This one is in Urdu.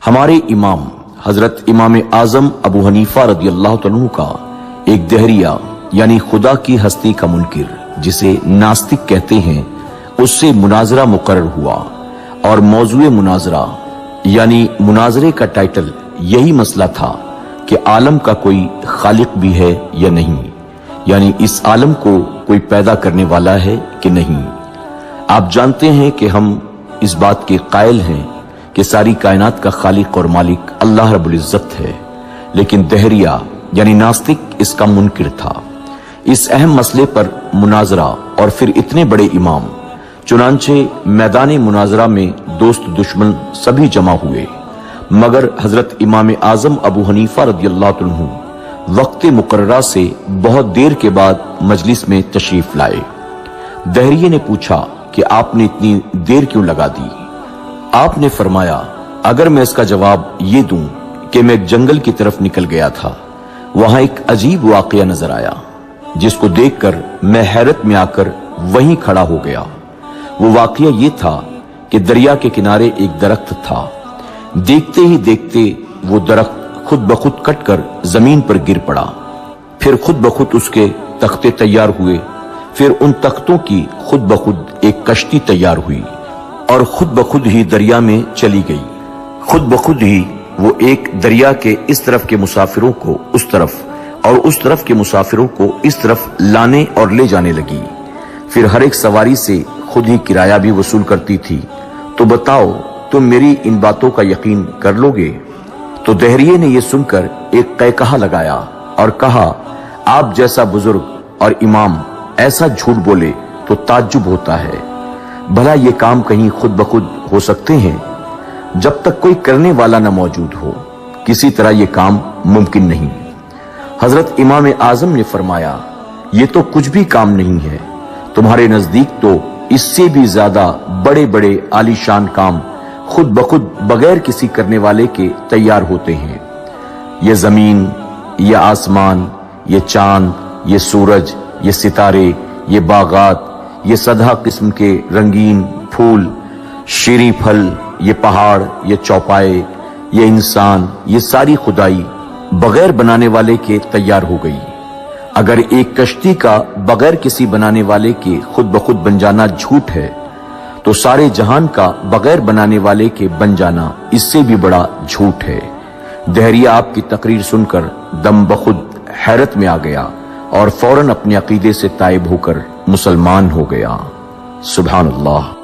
ہمارے امام حضرت امام اعظم ابو حنیفہ رضی اللہ عنہ کا ایک دہریہ یعنی خدا کی ہستی کا منکر جسے ناستک کہتے ہیں اس سے مناظرہ مقرر ہوا، اور موضوع مناظرہ یعنی مناظرے کا ٹائٹل یہی مسئلہ تھا کہ عالم کا کوئی خالق بھی ہے یا نہیں، یعنی اس عالم کو کوئی پیدا کرنے والا ہے کہ نہیں۔ آپ جانتے ہیں کہ ہم اس بات کے قائل ہیں کہ ساری کائنات کا خالق اور مالک اللہ رب العزت ہے، لیکن دہریہ یعنی ناستک اس کا منکر تھا۔ اس اہم مسئلے پر مناظرہ اور پھر اتنے بڑے امام، چنانچہ میدان مناظرہ میں دوست دشمن سبھی جمع ہوئے، مگر حضرت امام اعظم ابو حنیفہ رضی اللہ عنہ وقت مقررہ سے بہت دیر کے بعد مجلس میں تشریف لائے۔ دہریے نے پوچھا کہ آپ نے اتنی دیر کیوں لگا دی؟ آپ نے فرمایا، اگر میں اس کا جواب یہ دوں کہ میں ایک جنگل کی طرف نکل گیا تھا، وہاں ایک عجیب واقعہ نظر آیا جس کو دیکھ کر میں حیرت میں آ کر وہیں کھڑا ہو گیا۔ وہ واقعہ یہ تھا کہ دریا کے کنارے ایک درخت تھا، دیکھتے ہی دیکھتے وہ درخت خود بخود کٹ کر زمین پر گر پڑا، پھر خود بخود اس کے تختے تیار ہوئے، پھر ان تختوں کی خود بخود ایک کشتی تیار ہوئی اور خود بخود ہی دریا میں چلی گئی۔ خود بخود ہی وہ ایک دریا کے اس طرف کے مسافروں کو اس طرف اور اس طرف کے مسافروں کو اس طرف لانے اور لے جانے لگی، پھر ہر ایک سواری سے خود ہی کرایہ بھی وصول کرتی تھی۔ تو بتاؤ تم میری ان باتوں کا یقین کر لو گے؟ تو دہریے نے یہ سن کر ایک قہقہہ لگایا اور کہا، آپ جیسا بزرگ اور امام ایسا جھوٹ بولے تو تعجب ہوتا ہے، بھلا یہ کام کہیں خود بخود ہو سکتے ہیں؟ جب تک کوئی کرنے والا نہ موجود ہو کسی طرح یہ کام ممکن نہیں۔ حضرت امام اعظم نے فرمایا، یہ تو کچھ بھی کام نہیں ہے، تمہارے نزدیک تو اس سے بھی زیادہ بڑے بڑے عالی شان کام خود بخود بغیر کسی کرنے والے کے تیار ہوتے ہیں۔ یہ زمین، یہ آسمان، یہ چاند، یہ سورج، یہ ستارے، یہ باغات، یہ سدھا قسم کے رنگین پھول، شیریں پھل، یہ پہاڑ، یہ چوپائے، یہ انسان، یہ ساری خدائی بغیر بنانے والے کے تیار ہو گئی۔ اگر ایک کشتی کا بغیر کسی بنانے والے کے خود بخود بن جانا جھوٹ ہے، تو سارے جہان کا بغیر بنانے والے کے بن جانا اس سے بھی بڑا جھوٹ ہے۔ دہریہ آپ کی تقریر سن کر دم بخود حیرت میں آ گیا اور فوراً اپنے عقیدے سے تائب ہو کر مسلمان ہو گیا۔ سبحان اللہ۔